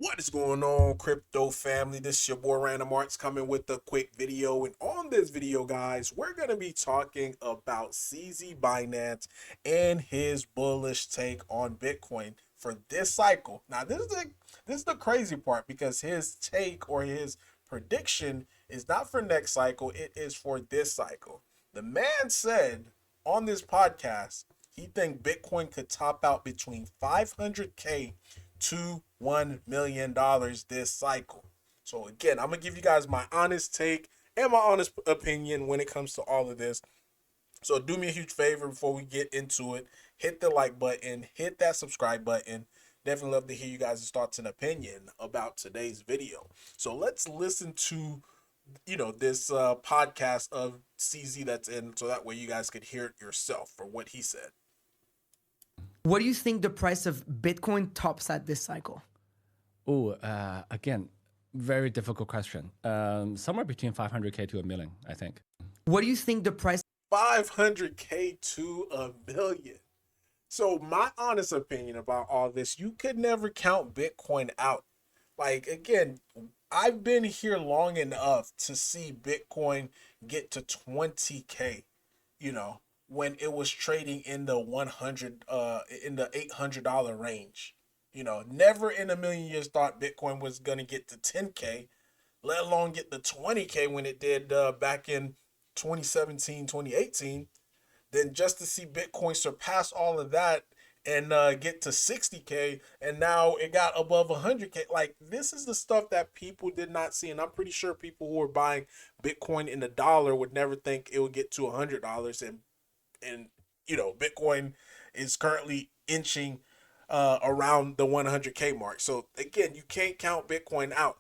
What is going on, crypto family? This is your boy Random Arts coming with a quick video. And on this video, guys, we're going to be talking about CZ Binance and his bullish take on Bitcoin for this cycle. Now, this is the crazy part, because his take or his prediction is not for next cycle, it is for this cycle. The man said on this podcast he think Bitcoin could top out between 500K to $1 million this cycle. So again, I'm gonna give you guys my honest take and my honest opinion when it comes to all of this. So do me a huge favor before we get into it. Hit the like button, hit that subscribe button. Definitely love to hear you guys' thoughts and opinion about today's video. So let's listen to this podcast of CZ that's in, so that way you guys could hear it yourself for what he said. What do you think the price of Bitcoin tops at this cycle? Again, very difficult question. Somewhere between 500K to a million, I think. What do you think the price 500K to a million. So my honest opinion about all this, you could never count Bitcoin out. Like, again, I've been here long enough to see Bitcoin get to 20K, when it was trading in the $800 range. Never in a million years thought Bitcoin was going to get to 10K, let alone get to 20K when it did back in 2017, 2018. Then just to see Bitcoin surpass all of that and get to 60K, and now it got above 100K. Like, this is the stuff that people did not see, and I'm pretty sure people who were buying Bitcoin in the dollar would never think it would get to $100. And Bitcoin is currently inching around the 100K mark. So again, you can't count Bitcoin out.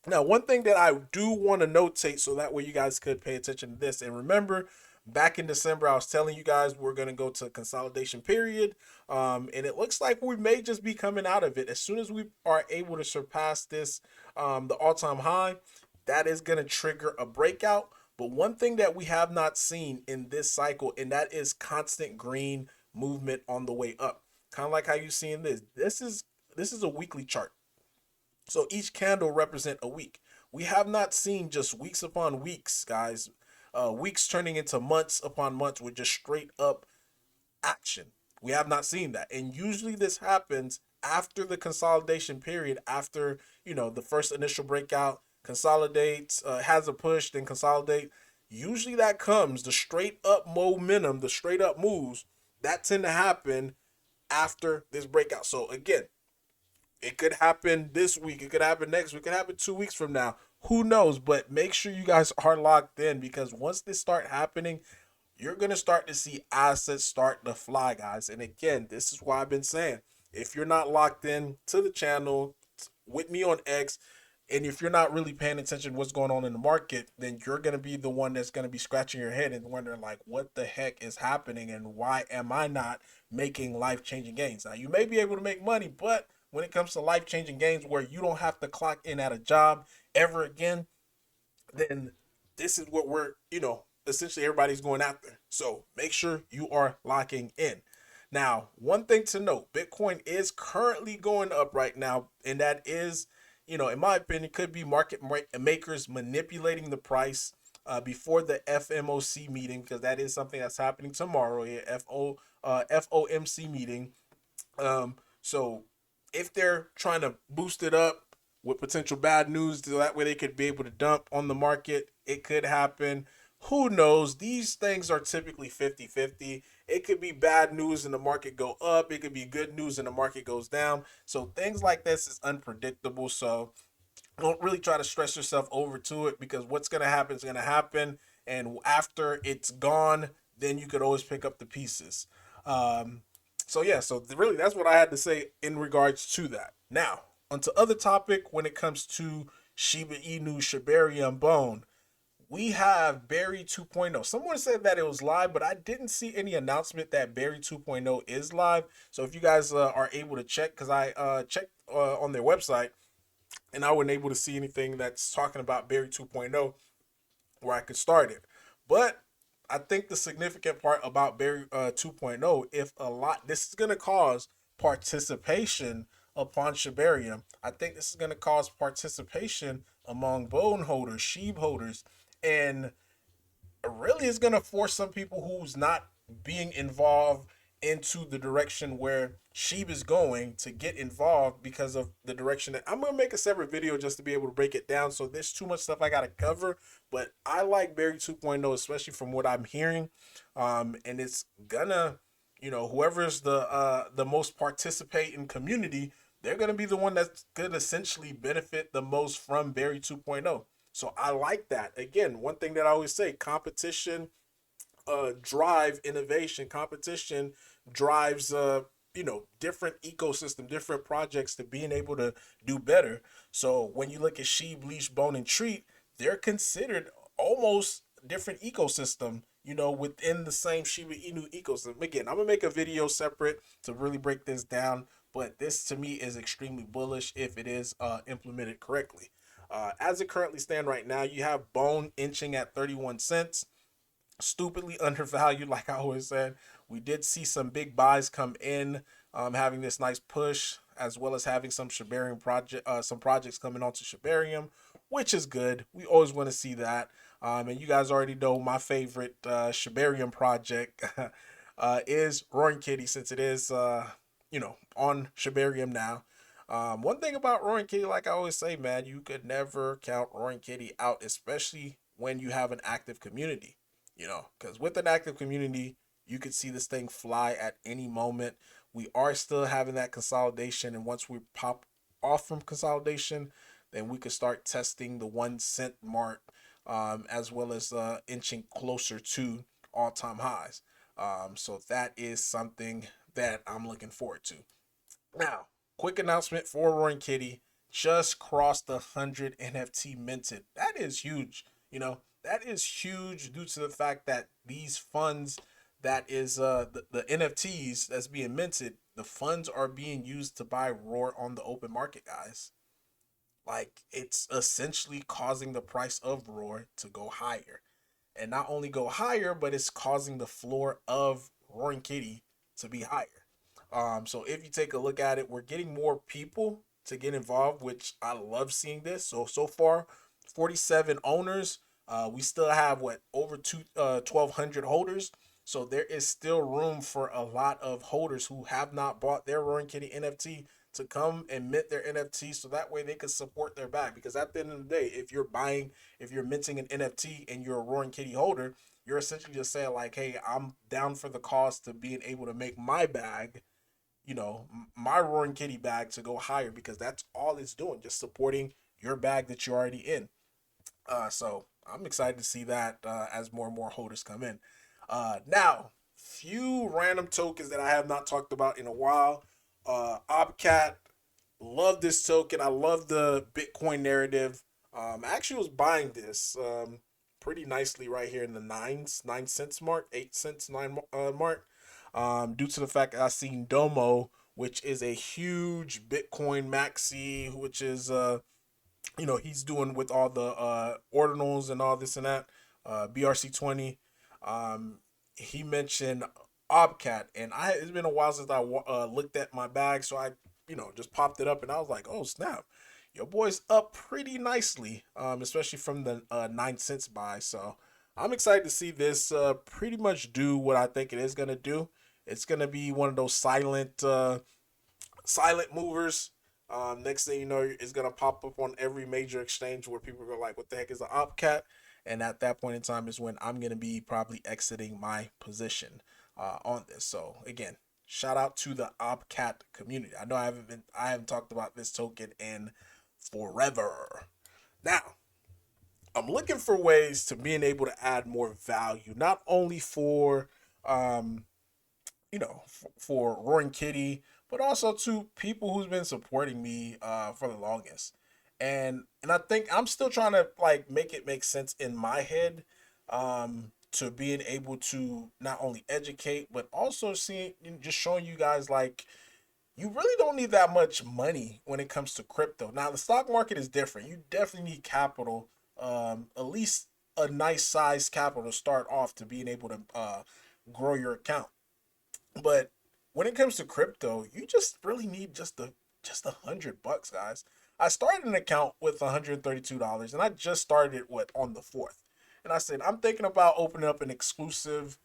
Now, one thing that I do want to notate, so that way you guys could pay attention to this, and remember, back in December, I was telling you guys we're going to go to a consolidation period, and it looks like we may just be coming out of it. As soon as we are able to surpass this, the all-time high, that is going to trigger a breakout. But one thing that we have not seen in this cycle, and that is constant green movement on the way up. Kind of like how you see in this. This is a weekly chart. So each candle represent a week. We have not seen just weeks upon weeks, guys. Weeks turning into months upon months with just straight up action. We have not seen that. And usually this happens after the consolidation period, after, the first initial breakout, consolidates, has a push, then consolidate. Usually that comes, the straight up momentum, the straight up moves, that tend to happen after this breakout. So again, it could happen this week, it could happen next week, it could happen 2 weeks from now. Who knows? But make sure you guys are locked in, because once this start happening, you're going to start to see assets start to fly, guys. And again, this is why I've been saying, if you're not locked in to the channel with me on X, and if you're not really paying attention to what's going on in the market, then you're going to be the one that's going to be scratching your head and wondering, like, what the heck is happening and why am I not making life-changing gains? Now, you may be able to make money, but when it comes to life-changing gains where you don't have to clock in at a job ever again, then this is what we're, essentially everybody's going after. So make sure you are locking in. Now, one thing to note, Bitcoin is currently going up right now, and that is, in my opinion, could be market makers manipulating the price before the FOMC meeting, because that is something that's happening tomorrow. FOMC meeting. So if they're trying to boost it up with potential bad news, so that way they could be able to dump on the market, it could happen. Who knows? These things are typically 50-50. It could be bad news and the market go up. It could be good news and the market goes down. So things like this is unpredictable. So don't really try to stress yourself over to it, because what's going to happen is going to happen. And after it's gone, then you could always pick up the pieces. So really that's what I had to say in regards to that. Now, onto other topic when it comes to Shiba Inu, Shibarium, Bone. We have Bury 2.0. Someone said that it was live, but I didn't see any announcement that Bury 2.0 is live. So if you guys are able to check, because I checked on their website, and I wasn't able to see anything that's talking about Bury 2.0 where I could start it. But I think the significant part about Bury 2.0, this is going to cause participation upon Shibarium. I think this is going to cause participation among bone holders, sheep holders, and really is going to force some people who's not being involved into the direction where Sheeb is going to get involved because of the direction that I'm going to make a separate video just to be able to break it down. So there's too much stuff I got to cover, but I like Berry 2.0, especially from what I'm hearing. And it's gonna, whoever's the most participating community, they're going to be the one that's going to essentially benefit the most from Berry 2.0. So I like that. Again, one thing that I always say, competition drive innovation. Competition drives different ecosystem, different projects to being able to do better. So when you look at Sheep, Leash, Bone, and Treat, they're considered almost different ecosystem, within the same Shiba Inu ecosystem. Again, I'm gonna make a video separate to really break this down, but this to me is extremely bullish if it is implemented correctly. As it currently stands right now, you have Bone inching at 31 cents. Stupidly undervalued, like I always said. We did see some big buys come in, having this nice push, as well as having some Shibarium some projects coming onto Shibarium, which is good. We always want to see that. And you guys already know my favorite Shibarium project is Roaring Kitty, since it is on Shibarium now. One thing about Roaring Kitty, like I always say, man, you could never count Roaring Kitty out, especially when you have an active community. Because with an active community, you could see this thing fly at any moment. We are still having that consolidation, and once we pop off from consolidation, then we could start testing the 1 cent mark, as well as inching closer to all-time highs. So that is something that I'm looking forward to. Now, quick announcement for Roaring Kitty: just crossed the 100 NFT minted. That is huge. That is huge due to the fact that these funds, that is the NFTs that's being minted, the funds are being used to buy Roar on the open market, guys. Like, it's essentially causing the price of Roar to go higher. And not only go higher, but it's causing the floor of Roaring Kitty to be higher. So if you take a look at it, we're getting more people to get involved, which I love seeing this. So far, 47 owners. We still have over 1,200 holders. So there is still room for a lot of holders who have not bought their Roaring Kitty NFT to come and mint their NFT, so that way they can support their bag. Because at the end of the day, if you're minting an NFT and you're a Roaring Kitty holder, you're essentially just saying like, hey, I'm down for the cost to being able to make my bag, my Roaring Kitty bag, to go higher, because that's all it's doing, just supporting your bag that you're already in. So I'm excited to see that as more and more holders come in. Now, few random tokens that I have not talked about in a while. OPCAT, love this token. I love the Bitcoin narrative. I actually was buying this pretty nicely right here in the 9 cents mark, 8 cents, 9 mark. Due to the fact that I seen Domo, which is a huge Bitcoin maxi, which is he's doing with all the ordinals and all this and that, BRC20. He mentioned OPCAT, and it's been a while since I looked at my bag, so I just popped it up, and I was like, oh snap, your boy's up pretty nicely, especially from the 9 cents buy. So I'm excited to see this pretty much do what I think it is gonna do. It's gonna be one of those silent movers. Next thing you know, it's gonna pop up on every major exchange where people are like, "What the heck is an OPCAT?" And at that point in time is when I'm gonna be probably exiting my position on this. So again, shout out to the OPCAT community. I know I haven't talked about this token in forever. Now, I'm looking for ways to being able to add more value, not only for for Roaring Kitty, but also to people who's been supporting me for the longest. And I think I'm still trying to like make it make sense in my head, to being able to not only educate but also just showing you guys like, you really don't need that much money when it comes to crypto. Now the stock market is different. You definitely need capital, at least a nice size capital to start off to being able to grow your account. But when it comes to crypto, you just really need just $100, guys. I started an account with $132, and I just started it on the 4th. And I said, I'm thinking about opening up an exclusive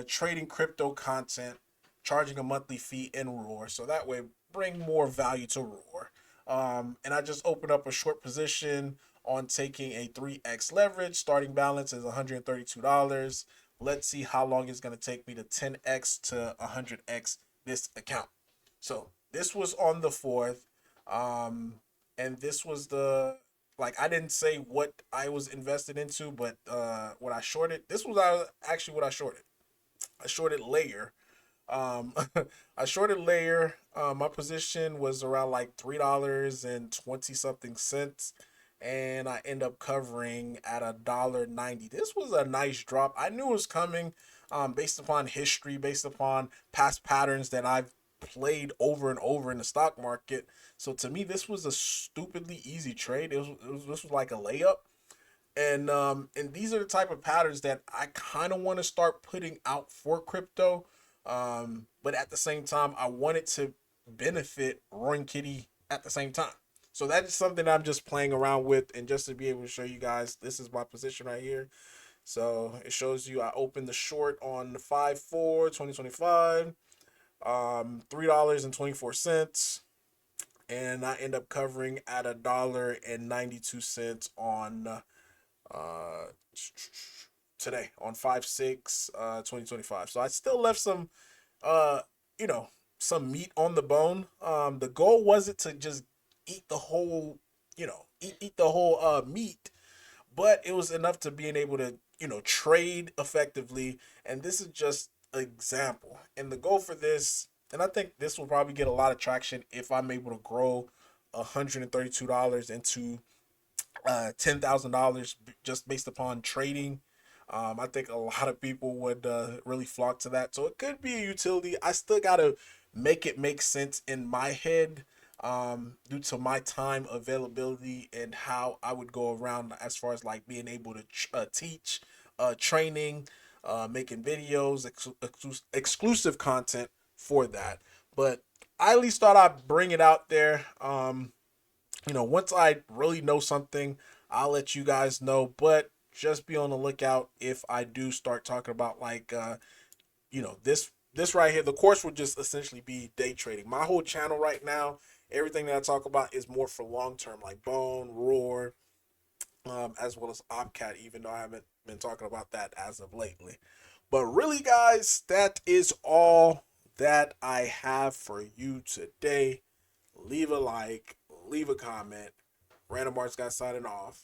trading crypto content, charging a monthly fee in Roar, so that way bring more value to Roar. And I just opened up a short position on taking a 3x leverage. Starting balance is $132. Let's see how long it's going to take me to 10x to 100x this account. So this was on the 4th. And this was I didn't say what I was invested into, but what I shorted. This was actually what I shorted. I shorted Layer. I shorted Layer. My position was around like $3.20 something cents, and I end up covering at $1.90. This was a nice drop. I knew it was coming, based upon history, based upon past patterns that I've played over and over in the stock market. So to me, this was a stupidly easy trade. This was like a layup. And these are the type of patterns that I kind of want to start putting out for crypto. But at the same time, I want it to benefit Roaring Kitty at the same time. So that is something I'm just playing around with, and just to be able to show you guys, this is my position right here. So it shows you I opened the short on 5/4/2025, $3.24, and I end up covering at $1.92 on today on 5/6/2025. So I still left some some meat on the bone. The goal wasn't to just eat the whole eat the whole meat, but it was enough to being able to trade effectively. And this is just an example, and the goal for this, and I think this will probably get a lot of traction if I'm able to grow $132 into $10,000 just based upon trading. I think a lot of people would really flock to that. So it could be a utility. I still gotta make it make sense in my head, due to my time availability and how I would go around as far as like being able to teach, training, making videos, exclusive content for that. But I at least thought I'd bring it out there. Once I really know something, I'll let you guys know. But just be on the lookout if I do start talking about this right here. The course would just essentially be day trading. My whole channel right now, everything that I talk about is more for long term, like Bone, Roar, as well as OPCAT, even though I haven't been talking about that as of lately. But really, guys, that is all that I have for you today. Leave a like, leave a comment. Random Arts got signing off.